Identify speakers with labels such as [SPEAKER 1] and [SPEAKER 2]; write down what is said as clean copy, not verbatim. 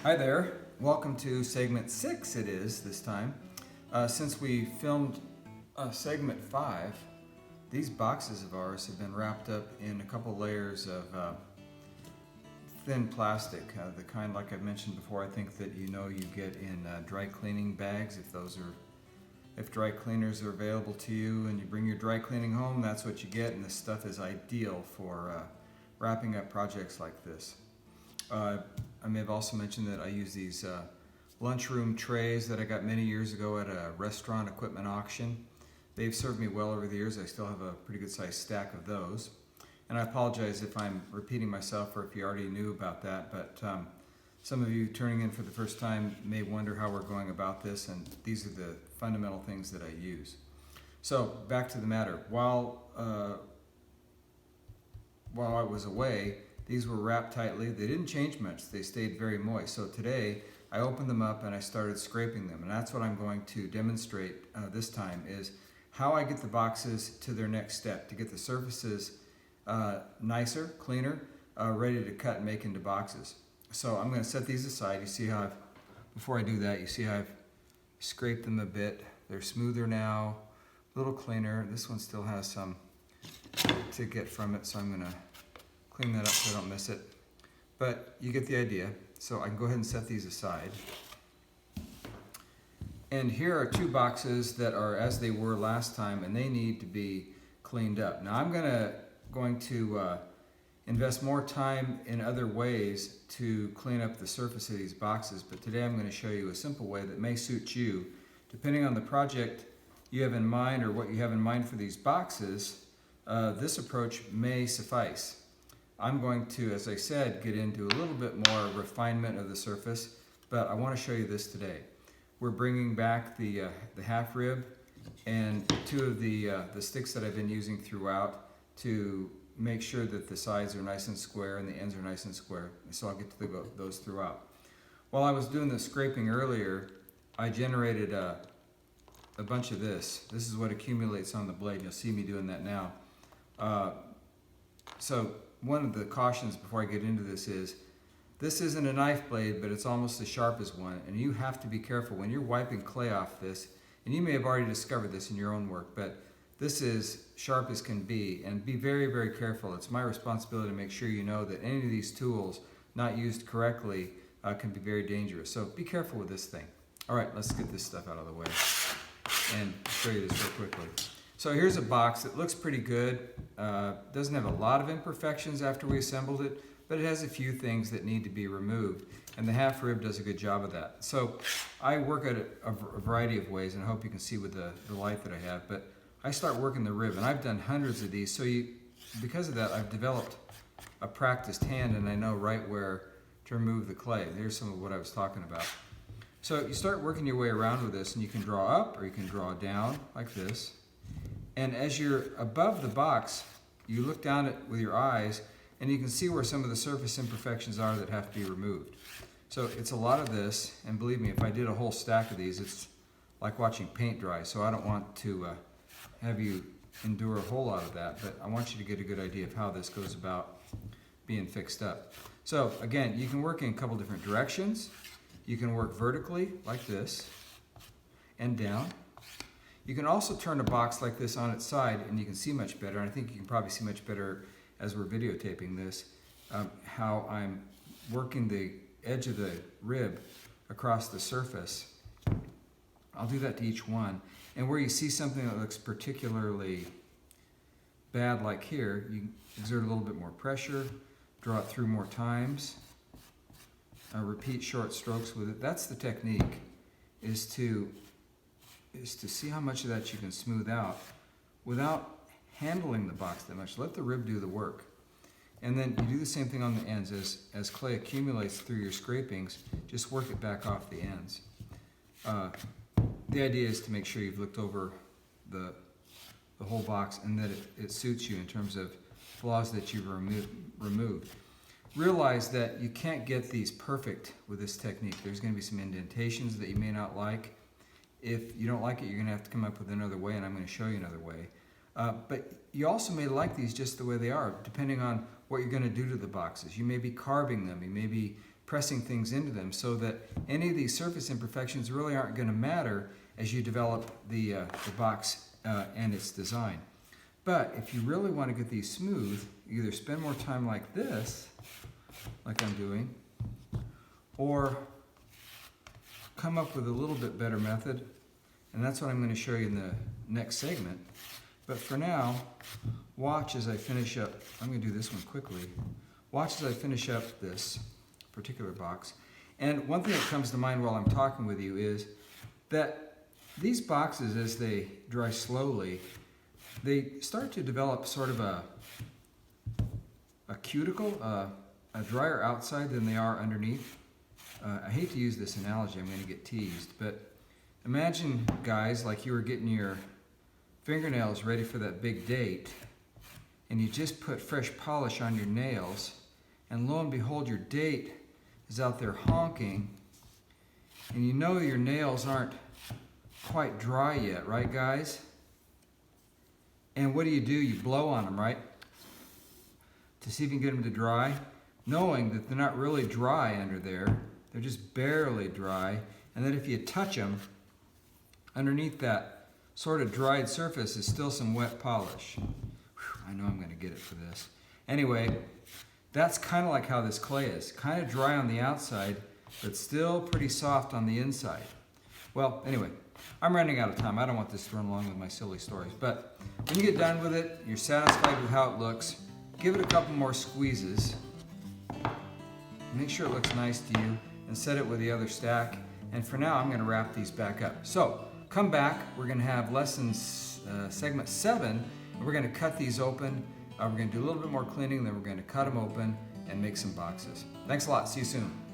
[SPEAKER 1] Hi there, welcome to segment 6 it is this time. Since we filmed segment 5, these boxes of ours have been wrapped up in a couple layers of thin plastic, the kind like I've mentioned before. I think that you get in dry cleaning bags. If dry cleaners are available to you and you bring your dry cleaning home, that's what you get, and this stuff is ideal for wrapping up projects like this. I may have also mentioned that I use these lunchroom trays that I got many years ago at a restaurant equipment auction. They've served me well over the years. I still have a pretty good sized stack of those. And I apologize if I'm repeating myself or if you already knew about that, but some of you turning in for the first time may wonder how we're going about this, and these are the fundamental things that I use. So back to the matter. While I was away, these were wrapped tightly. They didn't change much. They stayed very moist. So today I opened them up and I started scraping them. And that's what I'm going to demonstrate this time, is how I get the boxes to their next step, to get the surfaces nicer, cleaner, ready to cut and make into boxes. So I'm going to set these aside. You see how before I do that, you see how I've scraped them a bit. They're smoother now, a little cleaner. This one still has some to get from it, so I'm going to clean that up so I don't miss it. But you get the idea. So I can go ahead and set these aside. And here are two boxes that are as they were last time, and they need to be cleaned up. Now I'm going to invest more time in other ways to clean up the surface of these boxes, but today I'm going to show you a simple way that may suit you. Depending on the project you have in mind or what you have in mind for these boxes, this approach may suffice. I'm going to, as I said, get into a little bit more refinement of the surface, but I want to show you this today. We're bringing back the half rib and two of the sticks that I've been using throughout to make sure that the sides are nice and square and the ends are nice and square. So I'll get to those throughout. While I was doing the scraping earlier, I generated a bunch of this. This is what accumulates on the blade. You'll see me doing that now. So one of the cautions before I get into this isn't a knife blade, but it's almost as sharp as one, and you have to be careful when you're wiping clay off this, and you may have already discovered this in your own work, but this is sharp as can be, and be very, very careful. It's my responsibility to make sure you know that any of these tools not used correctly can be very dangerous. So be careful with this thing. All right, let's get this stuff out of the way and show you this real quickly. So here's a box that looks pretty good. Doesn't have a lot of imperfections after we assembled it, but it has a few things that need to be removed, and the half rib does a good job of that. So I work at a variety of ways, and I hope you can see with the light that I have, but I start working the rib, and I've done hundreds of these, so because of that, I've developed a practiced hand, and I know right where to remove the clay. There's some of what I was talking about. So you start working your way around with this, and you can draw up or you can draw down like this. And as you're above the box, you look down it with your eyes, and you can see where some of the surface imperfections are that have to be removed. So it's a lot of this, and believe me, if I did a whole stack of these, it's like watching paint dry. So I don't want to have you endure a whole lot of that, but I want you to get a good idea of how this goes about being fixed up. So again, you can work in a couple different directions. You can work vertically like this and down. You can also turn a box like this on its side, and you can see much better. And I think you can probably see much better as we're videotaping this, how I'm working the edge of the rib across the surface. I'll do that to each one. And where you see something that looks particularly bad, like here, you exert a little bit more pressure, draw it through more times, repeat short strokes with it. That's the technique, is to see how much of that you can smooth out without handling the box that much. Let the rib do the work. And then you do the same thing on the ends. As clay accumulates through your scrapings, just work it back off the ends. The idea is to make sure you've looked over the whole box and that it suits you in terms of flaws that you've removed. Realize that you can't get these perfect with this technique. There's going to be some indentations that you may not like. If you don't like it, you're going to have to come up with another way, and I'm going to show you another way. But you also may like these just the way they are, depending on what you're going to do to the boxes. You may be carving them, you may be pressing things into them so that any of these surface imperfections really aren't going to matter as you develop the box and its design. But if you really want to get these smooth, you either spend more time like this, like I'm doing, or come up with a little bit better method, and that's what I'm going to show you in the next segment. But for now, watch as I finish up. I'm going to do this one quickly. Watch as I finish up this particular box. And one thing that comes to mind while I'm talking with you is that these boxes, as they dry slowly, they start to develop sort of a cuticle, a drier outside than they are underneath. I hate to use this analogy, I'm going to get teased, but imagine, guys, like you were getting your fingernails ready for that big date, and you just put fresh polish on your nails, and lo and behold, your date is out there honking, and you know your nails aren't quite dry yet, right, guys? And what do? You blow on them, right? To see if you can get them to dry, knowing that they're not really dry under there. They're just barely dry. And that if you touch them, underneath that sort of dried surface is still some wet polish. Whew, I know I'm going to get it for this. Anyway, that's kind of like how this clay is. Kind of dry on the outside, but still pretty soft on the inside. Well, anyway, I'm running out of time. I don't want this to run along with my silly stories. But when you get done with it, you're satisfied with how it looks, give it a couple more squeezes. Make sure it looks nice to you and set it with the other stack. And for now, I'm going to wrap these back up. So come back. We're going to have lessons segment 7. And we're going to cut these open. We're going to do a little bit more cleaning. Then we're going to cut them open and make some boxes. Thanks a lot. See you soon.